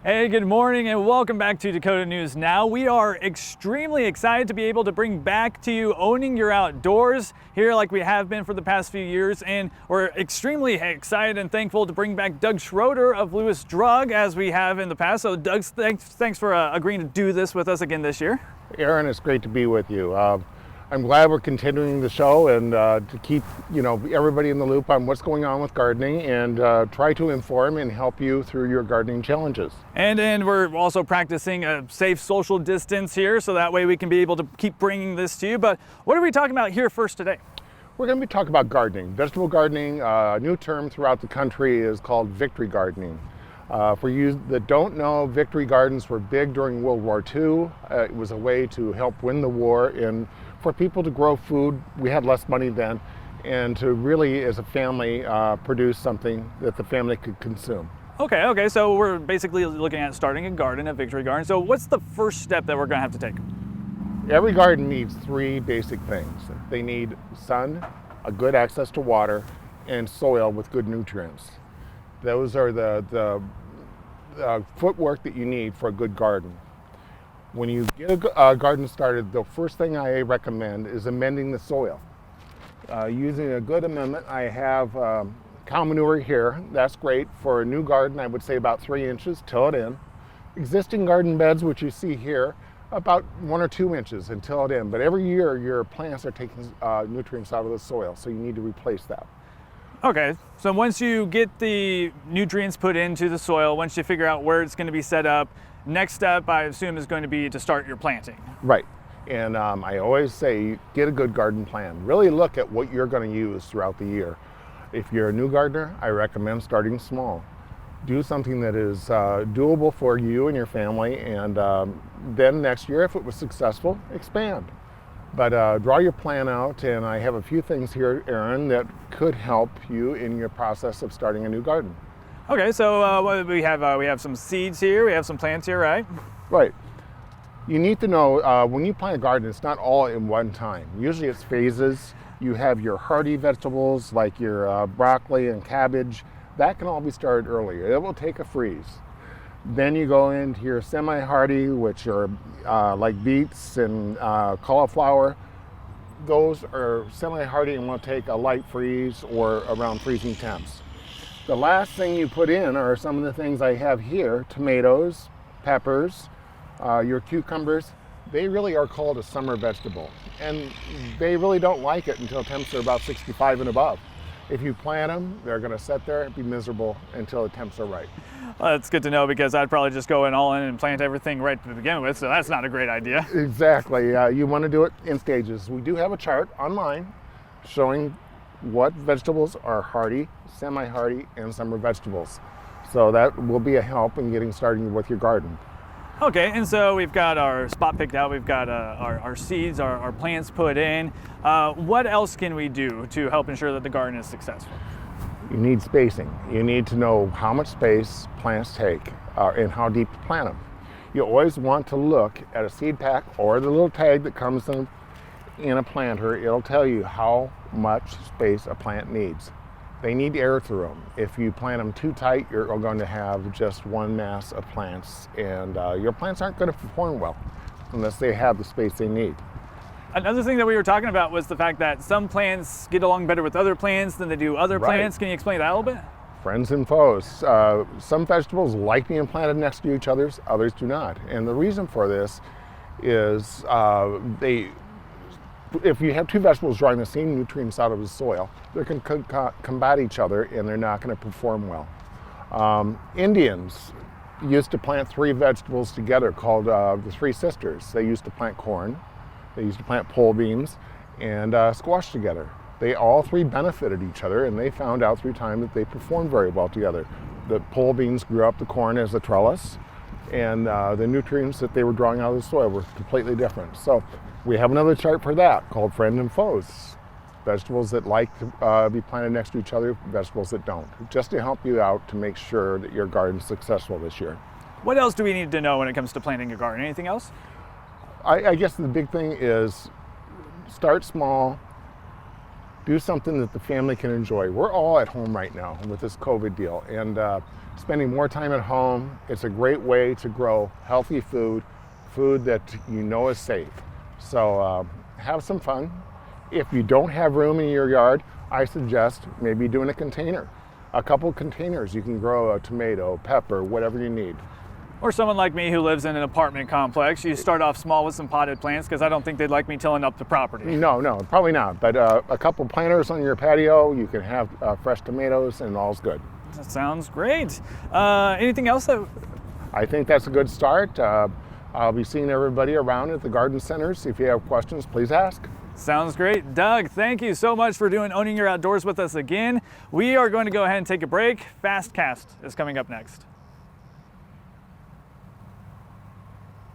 Hey, good morning and welcome back to Dakota News Now. We are extremely excited to be able to bring back to you Owning Your Outdoors here like we have been for the past few years, and we're extremely excited and thankful to bring back Doug Schroeder of Lewis Drug as we have in the past. So Doug, thanks for agreeing to do this with us again this year. Aaron, it's great to be with you. I'm glad we're continuing the show and to keep everybody in the loop on what's going on with gardening and try to inform and help you through your gardening challenges. And we're also practicing a safe social distance here, so that way we can be able to keep bringing this to you. But what are we talking about here first today? We're going to be talking about gardening, vegetable gardening. A new term throughout the country is called victory gardening. For you that don't know, victory gardens were big during World War II. It was a way to help win the war and for people to grow food. We had less money then, and to really, as a family, produce something that the family could consume. Okay, so we're basically looking at starting a garden, a victory garden. So what's the first step that we're going to have to take? Every garden needs three basic things. They need sun, a good access to water, and soil with good nutrients. Those are the footwork that you need for a good garden. When you get a garden started, the first thing I recommend is amending the soil. Using a good amendment, I have cow manure here. That's great. For a new garden, I would say about 3 inches, till it in. Existing garden beds, which you see here, about 1 or 2 inches and till it in. But every year, your plants are taking nutrients out of the soil, so you need to replace that. Okay, so once you get the nutrients put into the soil, once you figure out where it's going to be set up, next step, I assume, is going to be to start your planting. Right. And I always say, get a good garden plan. Really look at what you're going to use throughout the year. If you're a new gardener, I recommend starting small. Do something that is doable for you and your family, and then next year, if it was successful, expand. But draw your plan out, and I have a few things here, Aaron, that could help you in your process of starting a new garden. Okay, so we have some seeds here, we have some plants here, right? Right. You need to know when you plant a garden, it's not all in one time. Usually it's phases. You have your hardy vegetables like your broccoli and cabbage. That can all be started earlier. It will take a freeze. Then you go into your semi-hardy, which are like beets and cauliflower. Those are semi-hardy and will take a light freeze or around freezing temps. The last thing you put in are some of the things I have here: tomatoes, peppers, your cucumbers. They really are called a summer vegetable, and they really don't like it until temps are about 65 and above. If you plant them, they're going to sit there and be miserable until the temps are right. Well, that's good to know, because I'd probably just go in all in and plant everything right to begin with, so that's not a great idea. Exactly. You want to do it in stages. We do have a chart online showing what vegetables are hardy, semi-hardy, and summer vegetables. So that will be a help in getting started with your garden. Okay, and so we've got our spot picked out, we've got our seeds, our plants put in. What else can we do to help ensure that the garden is successful? You need spacing. You need to know how much space plants take and how deep to plant them. You always want to look at a seed pack or the little tag that comes in a planter. It'll tell you how much space a plant needs. They need air through them. If you plant them too tight, you're going to have just one mass of plants, and your plants aren't going to perform well unless they have the space they need. Another thing that we were talking about was the fact that some plants get along better with other plants than they do other plants. Can you explain that a little bit? Friends and foes. Some vegetables like being planted next to each other, others do not. And the reason for this is if you have two vegetables drawing the same nutrients out of the soil, they can combat each other and they're not going to perform well. Indians used to plant three vegetables together called the Three Sisters. They used to plant corn, they used to plant pole beans, and squash together. They all three benefited each other, and they found out through time that they performed very well together. The pole beans grew up the corn as a trellis, and the nutrients that they were drawing out of the soil were completely different. So we have another chart for that called Friends and Foes. Vegetables that like to be planted next to each other, vegetables that don't. Just to help you out to make sure that your garden's successful this year. What else do we need to know when it comes to planting a garden? Anything else? I guess the big thing is start small, do something that the family can enjoy. We're all at home right now with this COVID deal, and spending more time at home, it's a great way to grow healthy food that you know is safe. So have some fun. If you don't have room in your yard, I suggest maybe doing a container. A couple containers, you can grow a tomato, pepper, whatever you need. Or someone like me who lives in an apartment complex, you start off small with some potted plants, because I don't think they'd like me tilling up the property. No, probably not. But a couple planters on your patio, you can have fresh tomatoes and all's good. That sounds great. Anything else that... I think that's a good start. I'll be seeing everybody around at the garden centers. If you have questions, please ask. Sounds great. Doug, thank you so much for doing Owning Your Outdoors with us again. We are going to go ahead and take a break. Fast Cast is coming up next.